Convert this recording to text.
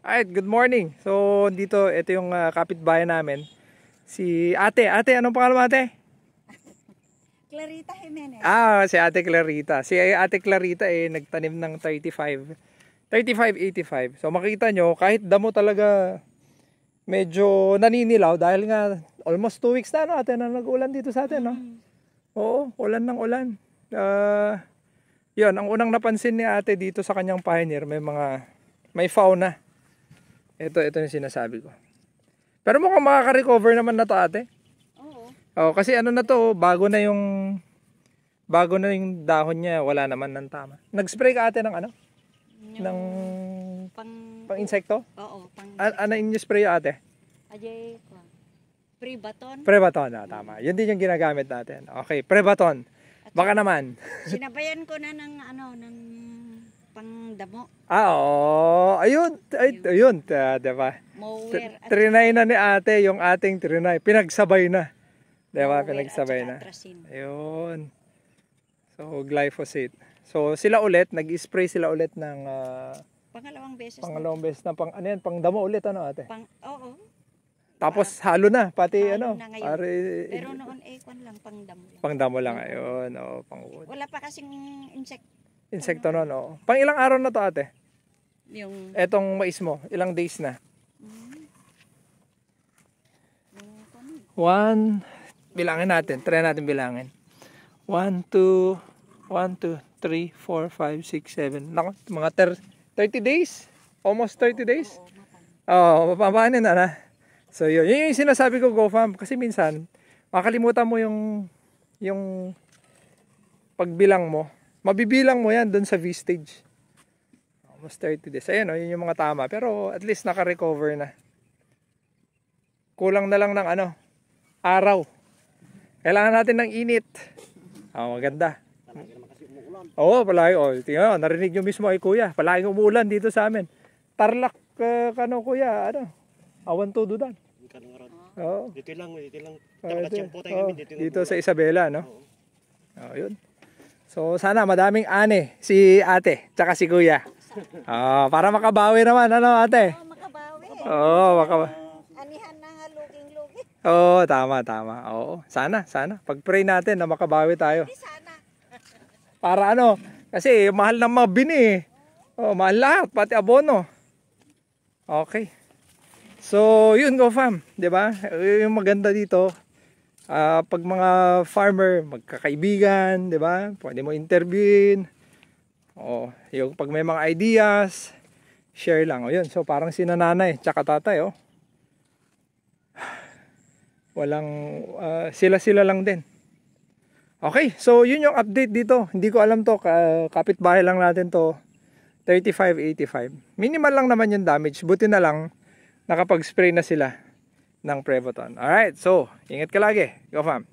Alright, good morning. So, ito yung kapitbahay namin. Si ate. Ate, anong pangalan mo ate? Clarita Jimenez. Si ate Clarita. Si ate Clarita nagtanim ng 3585. So, makita nyo, kahit damo talaga medyo naninilaw dahil nga almost 2 weeks na, no, ate, na nag-ulan dito sa atin, no? Oo, ulan ng ulan. Yun, ang unang napansin ni ate dito sa kanyang pioneer, may fauna. Ito yung sinasabi ko. Pero mukhang makaka-recover naman na to ate. Oo. Kasi ano na to, bago na yung dahon niya, wala naman ng tama. Nag-spray ka ate ng ano? Ng pang insekto? Oo, pang Ano yung spray ate? Ajay, Prebaton. Prebaton, tama. Yun din yung ginagamit natin. Okay, Prebaton. Baka naman. Sinabayan ko na ng pangdamo. Oo. Ayun. Diba? Mower. Trinay na ni ate yung ating trinay. Pinagsabay na. Diba? Mower Pinagsabay at na. Atrasin. Ayun. So, glyphosate. So, sila ulit. Nag-spray sila ulit ng Pangalawang beses. pangalawang beses na pangdamo ulit. Ano ate? Oo. Tapos halo na. Pati Halo na ngayon. Pero noon lang, pangdamo lang. Pangdamo lang. Ayun. Pang-wood. Wala pa kasing Insekto nun. Pang ilang araw na to ate? yung Etong mais mo. Ilang days na? Bilangin natin. Try natin bilangin. 1, 2, 3, 4, 5, 6, 7. Nako, mga 30 days? Almost 30 days? Mapapanin na. So yun yung sinasabi ko, Go Fam. Kasi minsan, makalimutan mo yung pagbilang mo. Mabibilang mo yan dun sa V-stage. Almost 30 days. Ayun, yun yung mga tama. Pero at least naka-recover na. Kulang na lang ng araw. Kailangan natin ng init. Maganda. Palagi. Tingnan, narinig nyo mismo ay kuya. Palagi umuulan dito sa amin. Tarlac, kuya. Awan todo dan. Dito lang. Dito sa Isabela, no? Yun. So, sana madaming ane si ate, tsaka si kuya. Para makabawi naman, ate? makabawi. Makabawi. Anihan na nga luging-luging. Tama. Sana. Pag-pray natin na makabawi tayo. Sana. Para kasi mahal ng mga bini. Mahal lahat, pati abono. Okay. So, yun Go Fam, 'di ba? Yung maganda dito, pag mga farmer, magkakaibigan, 'di ba? Pwede mo interviewin. Yung pag may mga ideas, share lang. Yun. So, parang si nanay, tsaka tatay, walang sila lang din. Okay, so yun yung update dito. Hindi ko alam to, kapitbahay lang natin to. 3585. Minimal lang naman yung damage. Buti na lang nakapag-spray na sila ng Prebaton. Alright, so ingat ka lagi. Go Fam.